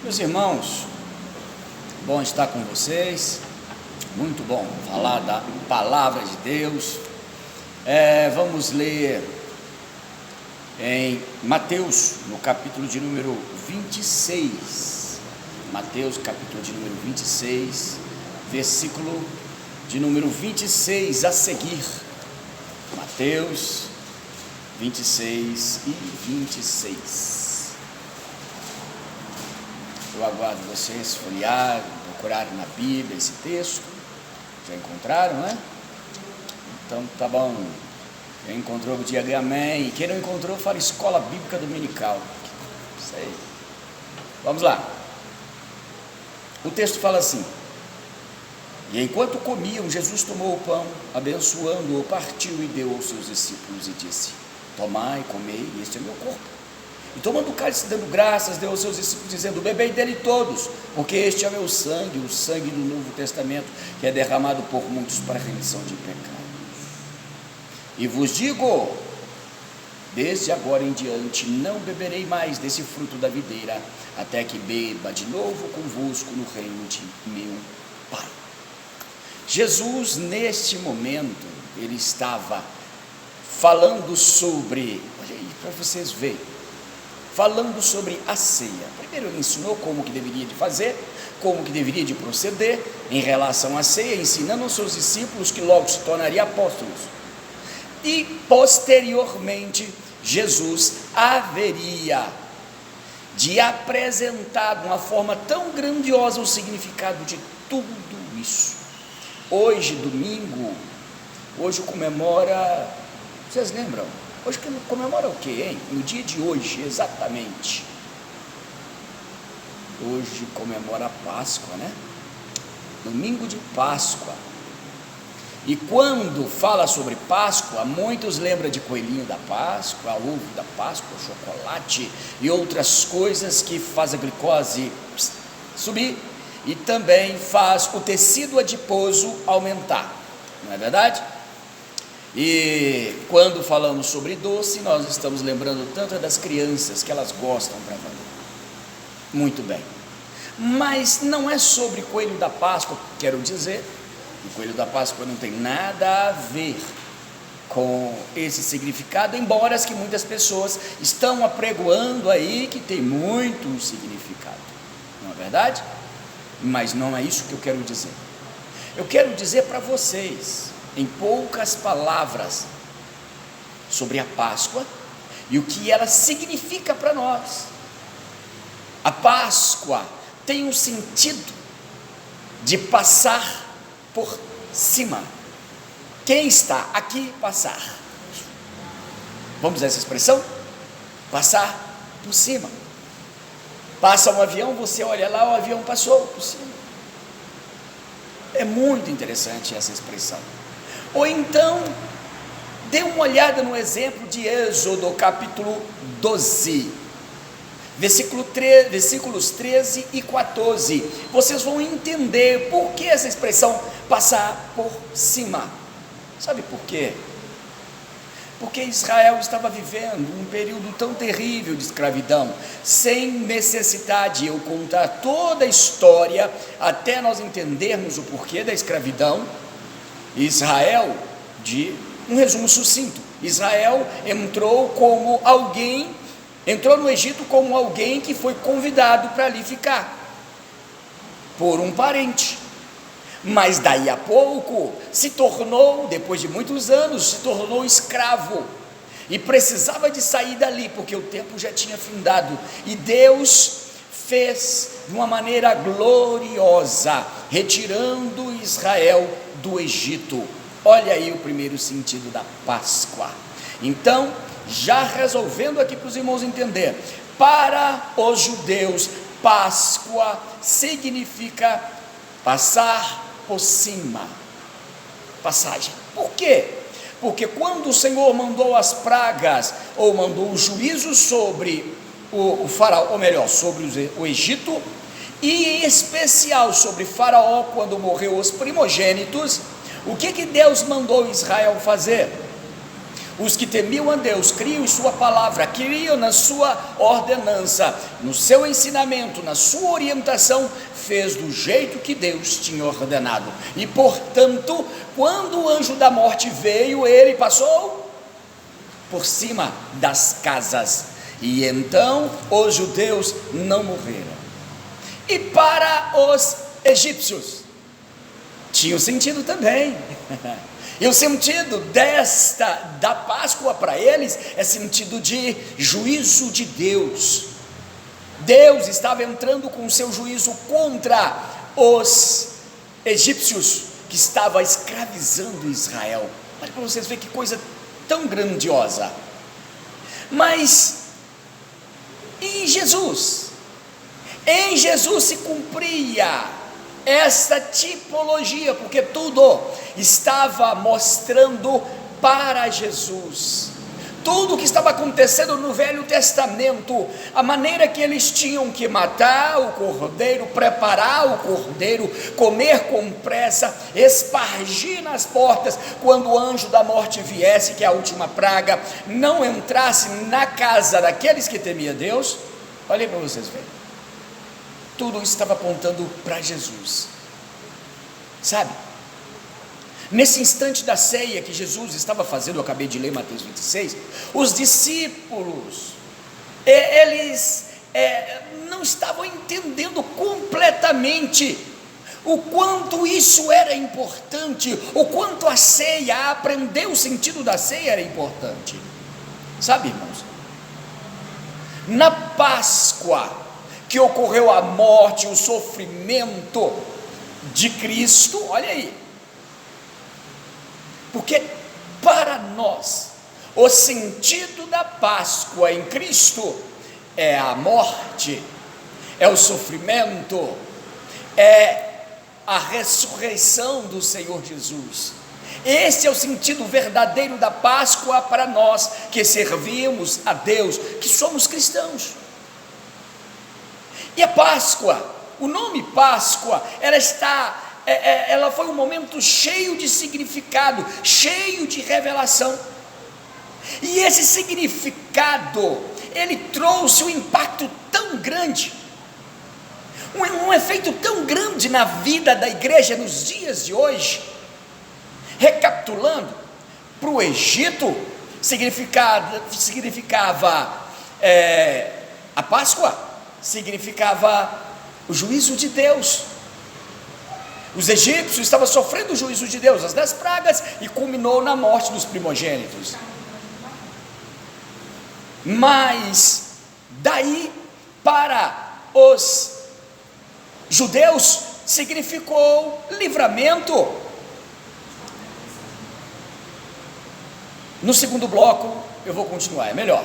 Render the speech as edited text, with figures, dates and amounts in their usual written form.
Meus irmãos, bom estar com vocês, muito bom falar da palavra de Deus. Vamos ler em Mateus, no capítulo de número 26, Mateus, capítulo de número 26, versículo de número 26 a seguir. Mateus 26 e 26. Eu aguardo vocês folhearem, procurarem na Bíblia esse texto. Já encontraram, né? Então tá bom. Quem encontrou, diga amém. E quem não encontrou, fala Escola Bíblica Dominical. Isso aí. Vamos lá. O texto fala assim: E enquanto comiam, Jesus tomou o pão, abençoando-o, partiu e deu aos seus discípulos e disse: Tomai, comei, este é meu corpo. E tomando o cálice, dando graças, deu aos seus discípulos, dizendo: Bebei dele todos, porque este é meu sangue, o sangue do Novo Testamento, que é derramado por muitos para a remissão de pecados. E vos digo, desde agora em diante, não beberei mais desse fruto da videira, até que beba de novo convosco no reino de meu Pai. Jesus, neste momento, ele estava falando sobre, olha aí para vocês verem, falando sobre a ceia. Primeiro ele ensinou como que deveria de fazer, como que deveria de proceder em relação à ceia, ensinando aos seus discípulos que logo se tornariam apóstolos. E posteriormente Jesus haveria de apresentar de uma forma tão grandiosa o significado de tudo isso. Hoje, domingo, hoje comemora, vocês lembram? Hoje comemora o que, hein? No dia de hoje, exatamente. Hoje comemora a Páscoa, né? Domingo de Páscoa. E quando fala sobre Páscoa, muitos lembram de coelhinho da Páscoa, ovo da Páscoa, chocolate e outras coisas que faz a glicose subir e também faz o tecido adiposo aumentar, não é verdade? E quando falamos sobre doce, nós estamos lembrando tanto das crianças que elas gostam para valer. Muito bem. Mas não é sobre coelho da Páscoa, quero dizer, o coelho da Páscoa não tem nada a ver com esse significado, embora as que muitas pessoas estão apregoando aí que tem muito significado, não é verdade? Mas não é isso que eu quero dizer. Eu quero dizer para vocês, em poucas palavras, sobre a Páscoa e o que ela significa para nós. A Páscoa tem um sentido de passar por cima. Quem está aqui, passar. Vamos usar essa expressão? Passar por cima. Passa um avião, você olha lá, o avião passou por cima. É muito interessante essa expressão. Ou então, dê uma olhada no exemplo de Êxodo, capítulo 12, versículos 13 e 14. Vocês vão entender por que essa expressão passar por cima. Sabe por quê? Porque Israel estava vivendo um período tão terrível de escravidão, sem necessidade de eu contar toda a história, até nós entendermos o porquê da escravidão. Israel, de um resumo sucinto, Israel entrou no Egito como alguém que foi convidado para ali ficar, por um parente, mas daí a pouco se tornou, depois de muitos anos, se tornou escravo, e precisava de sair dali, porque o tempo já tinha findado, e Deus fez de uma maneira gloriosa, retirando Israel do Egito. Olha aí o primeiro sentido da Páscoa. Então, já resolvendo aqui para os irmãos entender, para os judeus, Páscoa significa passar por cima, passagem. Por quê? Porque quando o Senhor mandou as pragas, ou mandou o juízo sobre o faraó, ou melhor, sobre o Egito, e em especial sobre Faraó, quando morreu os primogênitos, o que Deus mandou Israel fazer? Os que temiam a Deus, criam em sua palavra, criam na sua ordenança, no seu ensinamento, na sua orientação, fez do jeito que Deus tinha ordenado. E portanto, quando o anjo da morte veio, ele passou por cima das casas. E então os judeus não morreram. E para os egípcios, tinha o sentido também. E o sentido da Páscoa para eles é sentido de juízo de Deus. Deus estava entrando com o seu juízo contra os egípcios que estavam escravizando Israel. Olha para vocês verem que coisa tão grandiosa. Mas em Jesus se cumpria esta tipologia, porque tudo estava mostrando para Jesus. Tudo o que estava acontecendo no Velho Testamento, a maneira que eles tinham que matar o cordeiro, preparar o cordeiro, comer com pressa, espargir nas portas, quando o anjo da morte viesse, que é a última praga, não entrasse na casa daqueles que temiam Deus. Olha para vocês verem. Tudo estava apontando para Jesus, sabe? Nesse instante da ceia que Jesus estava fazendo, eu acabei de ler Mateus 26, os discípulos, eles não estavam entendendo completamente o quanto isso era importante, o quanto a ceia, aprender o sentido da ceia era importante, sabe, irmãos? Na Páscoa, que ocorreu a morte, o sofrimento de Cristo, olha aí, porque para nós, o sentido da Páscoa em Cristo é a morte, é o sofrimento, é a ressurreição do Senhor Jesus. Esse é o sentido verdadeiro da Páscoa para nós que servimos a Deus, que somos cristãos. E a Páscoa, o nome Páscoa, ela foi um momento cheio de significado, cheio de revelação. E esse significado, ele trouxe um impacto tão grande, um efeito tão grande na vida da igreja nos dias de hoje. Recapitulando, para o Egito significava a Páscoa significava o juízo de Deus. Os egípcios estavam sofrendo o juízo de Deus, as 10 pragas, e culminou na morte dos primogênitos. Mas daí para os judeus significou livramento. No segundo bloco eu vou continuar, é melhor.